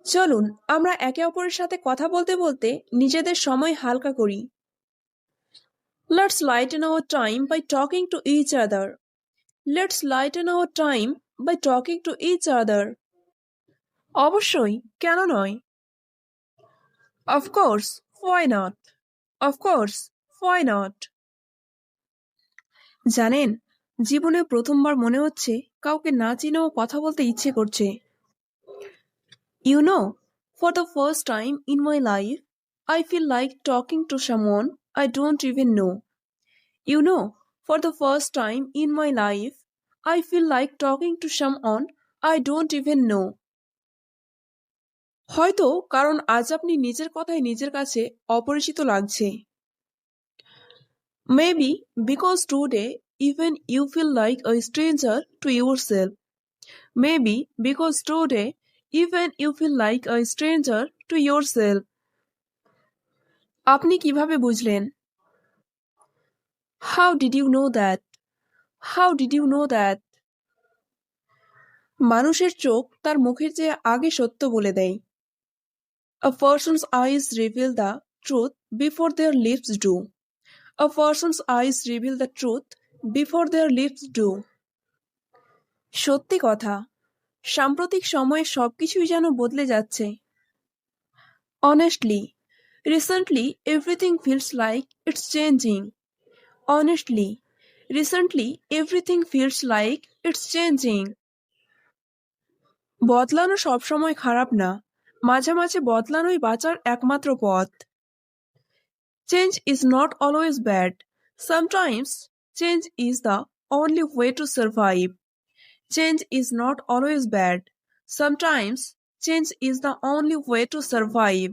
চলুন আমরা একে অপরের সাথে কথা বলতে বলতে নিজেদের সময় হালকা করি। Let's lighten our time by talking to each other. Let's lighten our time by talking to each other. অবশ্যই, কেন নয়? Of course, why not? Of course, why not? জানেন, জীবনে প্রথমবার মনে হচ্ছে কাউকে না চিনেও কথা বলতে ইচ্ছে করছে। You know, for the first time in my life, I feel like talking to someone I don't even know. You know, for the first time in my life, I feel like talking to someone I don't even know. হয়তো কারণ আজ আপনি নিজের কথাই নিজের কাছে অপরিচিত লাগছে। Maybe because today even you feel like a stranger to yourself. Maybe because today even you feel like a stranger to yourself. আপনি কিভাবে বুঝলেন? How did you know that? How did you know that? মানুষের চোখ তার মুখের চেয়ে আগে সত্য বলে দেয়। A person's eyes reveal the truth before their lips do. A person's eyes reveal the truth before their lips do. সত্যি কথা, সাম্প্রতিক সময়ে সবকিছুই যেন বদলে যাচ্ছে। Honestly, recently everything feels like it's changing. Honestly, recently everything feels like it's changing. বদলানো সবসময় খারাপ না, মাঝে মাঝে বদলানোই বাঁচার একমাত্র পথ। Change is not always bad. Sometimes change is the only way to survive. Change is not always bad. Sometimes change is the only way to survive.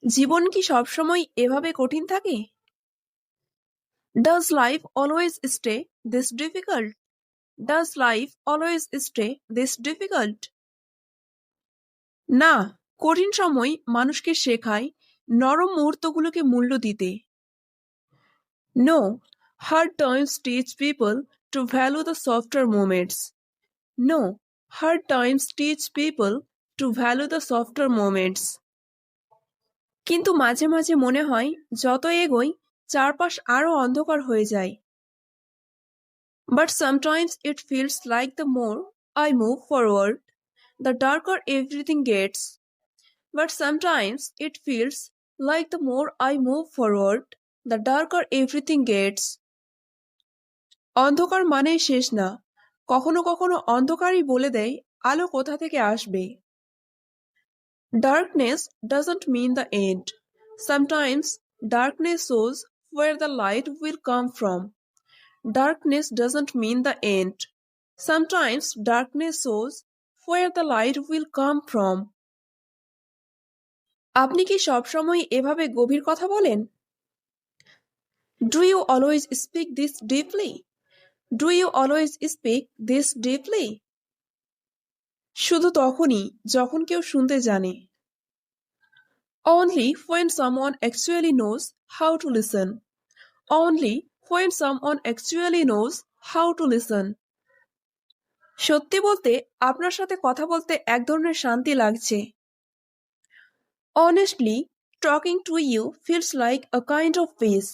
জীবন কি সবসময় এভাবে কঠিন থাকে? Does life always stay this difficult? Does life always stay this difficult? না, কঠিন সময় মানুষকে শেখায় নরম মুহূর্তগুলোকে মূল্য দিতে। No, hard times teach people to value the softer moments. No, hard times teach people to value the softer moments. কিন্তু মাঝে মাঝে মনে হয় যত এগোই চারপাশ আরো অন্ধকার হয়ে যায়। But sometimes it feels like the more I move forward, the darker everything gets. But sometimes it feels like the more I move forward, the darker everything gets. অন্ধকার মানেই শেষ না, কখনো কখনো অন্ধকারই বলে দেয় আলো কোথা থেকে আসবে। Darkness doesn't mean the end. Sometimes darkness shows where the light will come from. Darkness doesn't mean the end. Sometimes darkness shows where the light will come from. আপনি কি সবসময় এভাবে গভীর কথা বলেন? Do you always speak this deeply? Do you always speak this deeply? শুধু তখনই যখন কেউ শুনতে জানে। Only when someone actually knows how to listen. Only when someone actually knows how to listen. সত্যি বলতে আপনার সাথে কথা বলতে এক ধরনের শান্তি লাগছে। Honestly, talking to you feels like a kind of peace.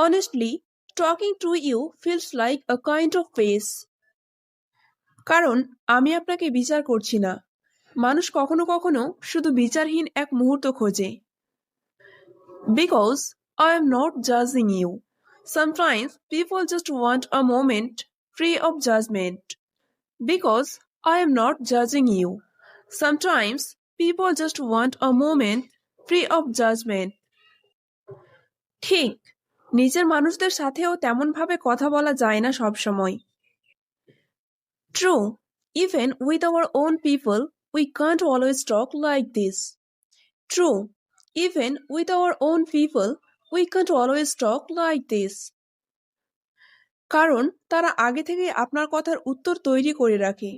Honestly, talking to you feels like a kind of peace. কারণ আমি আপনাকে বিচার করছি না, মানুষ কখনো কখনো শুধু বিচারহীন এক মুহূর্ত খোঁজে। Because I am not judging you. Sometimes people just want a moment free of judgment. Because I am not judging you. Sometimes people just want a moment free of judgment. ঠিক, নিজের মানুষদের সাথেও তেমন ভাবে কথা বলা যায় না সব সময়। True, even with our own people, we can't always talk like this. True, even with our own people, we can't always talk like this. কারণ তারা আগে থেকে আপনার কথার উত্তর তৈরি করে রাখে।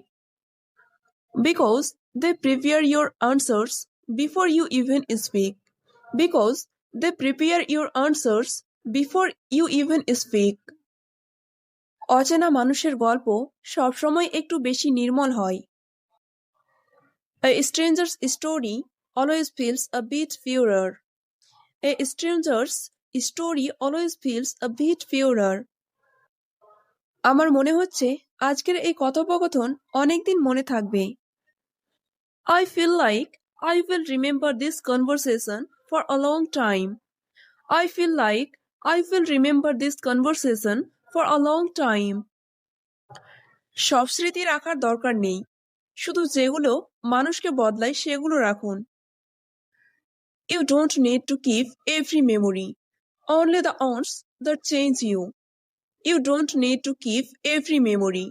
Because they prepare your answers before you even speak. Because they prepare your answers before you even speak. অচেনা মানুষের গল্প সবসময় একটু বেশি নির্মল হয়। A stranger's story always feels a bit purer. A stranger's story always feels a bit purer. আমার মনে হচ্ছে আজকের এই কথোপকথন অনেকদিন মনে থাকবে। I feel like I will remember this conversation for a long time. I feel like I will remember this conversation for a long time. সব স্মৃতি রাখার দরকার নেই, শুধু যেগুলো মানুষকে বদলায় সেগুলো রাখুন। You don't need to keep every memory, only the ones that change you. You don't need to keep every memory,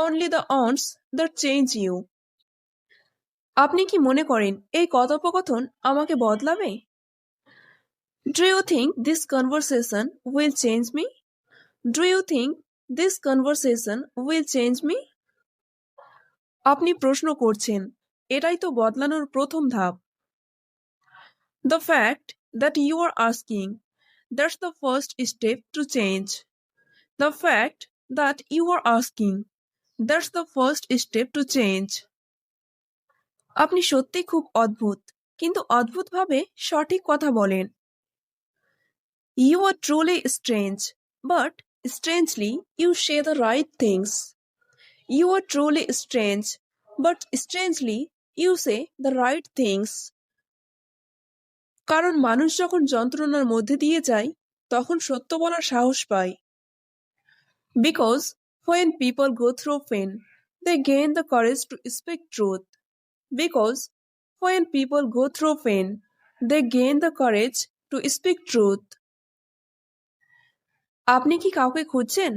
only the ones that change you. আপনি কি মনে করেন এই কথোপকথন আমাকে বদলাবে? Do you think this conversation will change me? Do you think this conversation will change me? আপনি প্রশ্ন করছেন, এটাই তো বদলানোর প্রথম ধাপ। The fact that you are asking, that's the first step to change. The fact that you are asking, that's the first step to change. আপনি সত্যি খুব অদ্ভুত, কিন্তু অদ্ভুতভাবে সঠিক কথা বলেন। You are truly strange, but strangely you say the right things. You are truly strange, but strangely you say the right things. কারণ মানুষ যখন যন্ত্রণার মধ্যে দিয়ে যায় তখন সত্য বলার সাহস পায়। Because when people go through pain, they gain the courage to speak truth. Because when people go through pain, they gain the courage to speak truth. আপনি কি কাউকে খুঁজছেন?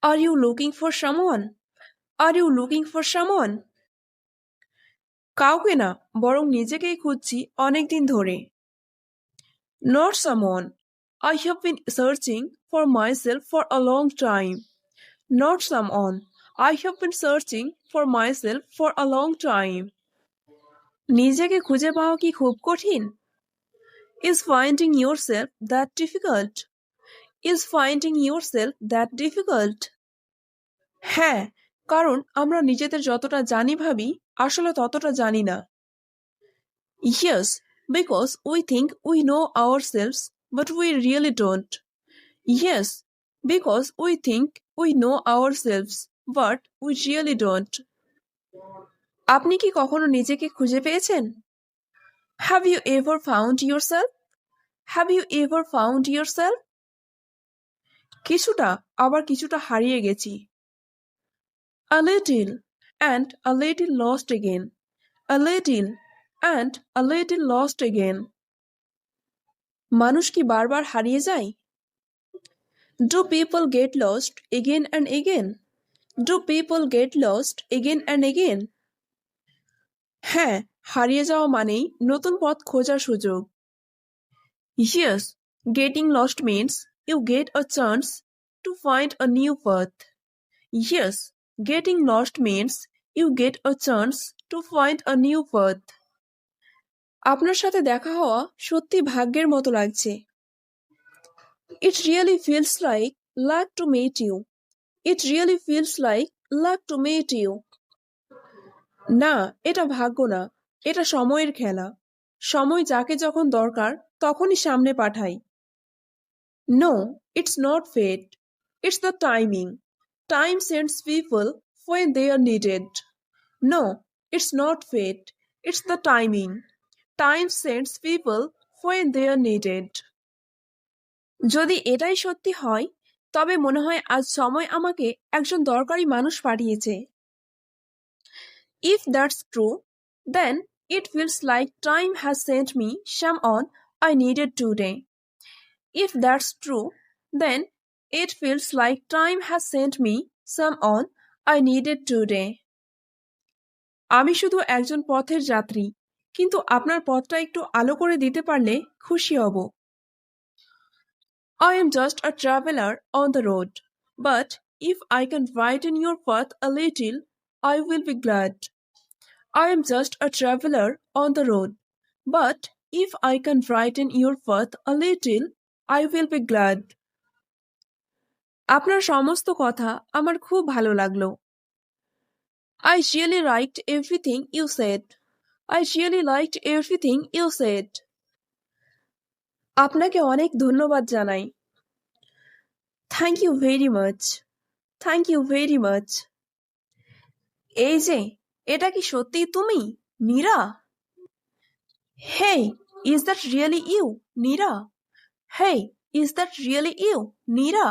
Are you looking for someone? Are you looking for someone? কাউকে না, বরং নিজেকেই খুঁজছি অনেকদিন ধরে। Not someone. I have been searching for myself for a long time. Not someone. I have been searching for myself for a long time. নিজেকে খুঁজে পাওয়া কি খুব কঠিন? Is finding yourself that difficult? Is finding yourself that difficult? হ্যাঁ, কারণ আমরা নিজেদের যতটা জানি ভাবি আসলে ততটা জানি না। Yes, because we think we know ourselves, but we really don't. Yes, because we think we know ourselves, but we really don't. আপনি কি কখনো নিজেকে খুঁজে পেয়েছেন? Have you ever found yourself? Have you ever found yourself? কিছুটা, আবার কিছুটা হারিয়ে গেছি। A little, and a little lost again. A little, and a little lost again. মানুষ কি বারবার হারিয়ে যায়? Do people get lost again and again? Do people get lost again and again? হ্যাঁ, হারিয়ে যাওয়া মানেই নতুন পথ খোঁজার সুযোগ। Yes, getting lost means you get a chance to find a new path. Yes, getting lost means you get a chance to find a new path. আপনার সাথে দেখা হওয়া সত্যি ভাগ্যের মতো লাগছে। It really feels like luck to meet you. It really feels like luck to meet you. না, এটা ভাগ্য না, এটা সময়ের খেলা। সময় যাকে যখন দরকার তখনই সামনে পাঠায়। No, it's not fate. It's the timing. Time sends people when they are needed. No, it's not fate. It's the timing. Time sends people when they are needed. যদি এটাই সত্যি হয় তবে মনে হয় আজ সময় আমাকে একজন দরকারি মানুষ পাঠিয়েছে। If that's true, then it feels like time has sent me someone I needed today. If that's true, then it feels like time has sent me someone I needed today. আমি শুধু একজন পথের যাত্রী, কিন্তু আপনার পথটা একটু আলো করে দিতে পারলে খুশি হব। I am just a traveler on the road, but if I can brighten your path a little, I will be glad. I am just a traveler on the road, but if I can brighten your path a little, I will be glad. আপনার সমস্ত কথা আমার খুব ভালো লাগলো। I really liked everything you said. I really liked everything you said. আপনাকে অনেক ধন্যবাদ জানাই। Thank you very much. Thank you very much. এই যে, এটা কি সত্যিই তুমি, Nira? Hey, is that really you, Nira? Hey, is that really you, Nira?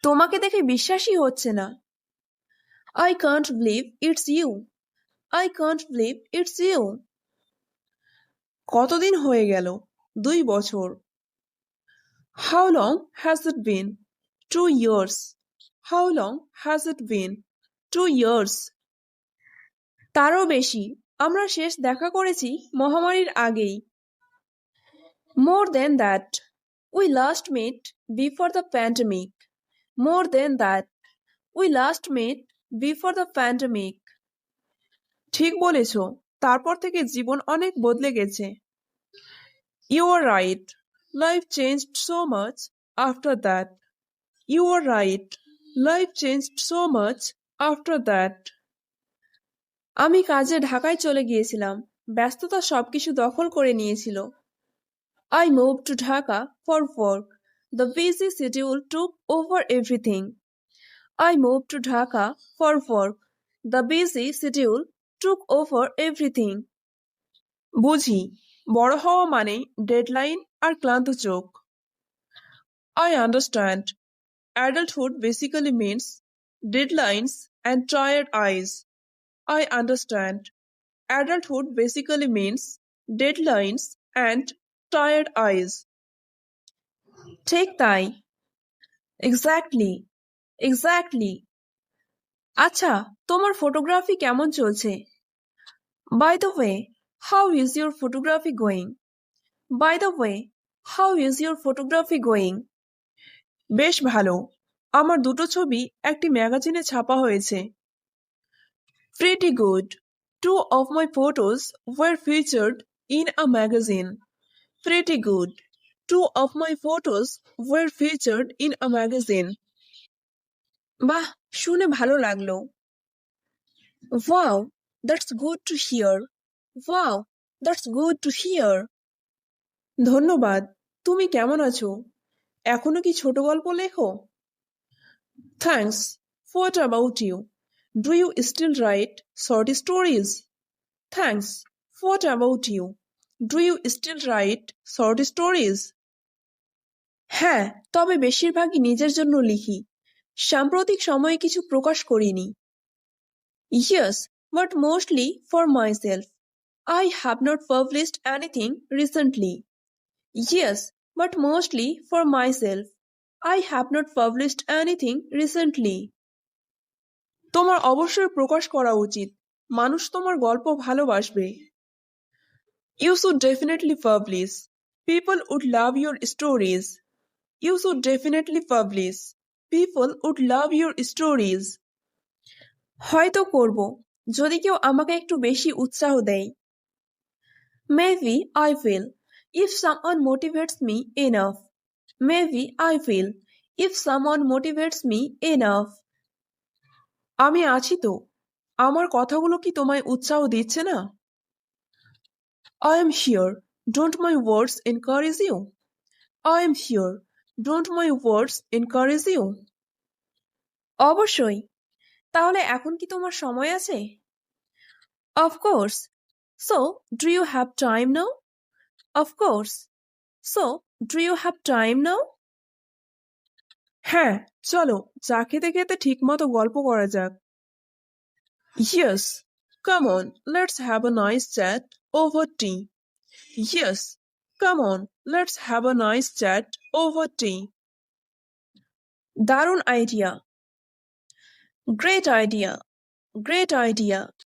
তোমাকে দেখে বিশ্বাসই হচ্ছে না। I can't believe it's you. I can't believe it's you. কতদিন হয়ে গেল? 2 বছর। How long has it been? 2 years. How long has it been? 2 years. তারও বেশি, আমরা শেষ দেখা করেছি মহামারীর আগেই। More than that. We last met before the pandemic. More than that. We last met before the pandemic. ঠিক বলেছ, তারপর থেকে জীবন অনেক বদলে গেছে। You are right. Life changed so much after that. You are right. Life changed so much after that. আমি কাজে ঢাকায় চলে গিয়েছিলাম। ব্যস্ততা সবকিছু দখল করে নিয়েছিল। I moved to Dhaka for work. The busy schedule took over everything. I moved to Dhaka for work. The busy schedule took over everything. বুঝি, বড় হওয়া মানে ডেডলাইন আর ক্লান্ত চোখ। I understand. Adulthood basically means deadlines and tired eyes. I understand. Adulthood basically means deadlines and tired eyes. ঠিক তাই। Exactly. Exactly. আচ্ছা, তোমার ফটোগ্রাফি কেমন চলছে? By the way, how is your photography going? By the way, how is your photography going? বেশ ভালো। আমার দুটো ছবি একটি ম্যাগাজিনে ছাপা হয়েছে। Pretty good. 2 of my photos were featured in a magazine. Pretty good. 2 of my photos were featured in a magazine. বাহ, শুনে ভালো লাগলো। Wow, that's good to hear. Wow, that's good to hear. ধন্যবাদ। তুমি কেমন আছো? এখনো কি ছোট গল্প লেখো? Thanks. What about you? Do you still write short stories? Thanks. What about you? Do you still write short stories? হ্যাঁ, তবে বেশিরভাগই নিজের জন্য লিখি। সাম্প্রতিক সময়ে কিছু প্রকাশ করিনি। Yes, but mostly for myself. I have not published anything recently. Yes, but mostly for myself. I have not published anything recently. তোমার অবশ্যই প্রকাশ করা উচিত। মানুষ তোমার গল্প ভালোবাসবে। You should definitely publish. People would love your stories. You should definitely publish. People would love your stories. হয়তো করব, যদি কেউ আমাকে একটু বেশি উৎসাহ দেয়। Maybe I will, if someone motivates me enough. Maybe I will, if someone motivates me enough. আমি আছি তো। আমার কথাগুলো কি তোমায় উৎসাহ দিচ্ছে না? I am here. Don't my words encourage you? I am here. Don't my words encourage you? অবশ্যই। তাহলে এখন কি তোমার সময় আছে? Of course. So, do you have time now? Of course. So, do you have time now? হ্যাঁ, চলো চা খেতে খেতে ঠিকমতো গল্প করা যাক। Yes, come on, let's have a nice chat over tea. Yes, come on, let's have a nice chat over tea. দারুণ idea. Great idea. Great idea.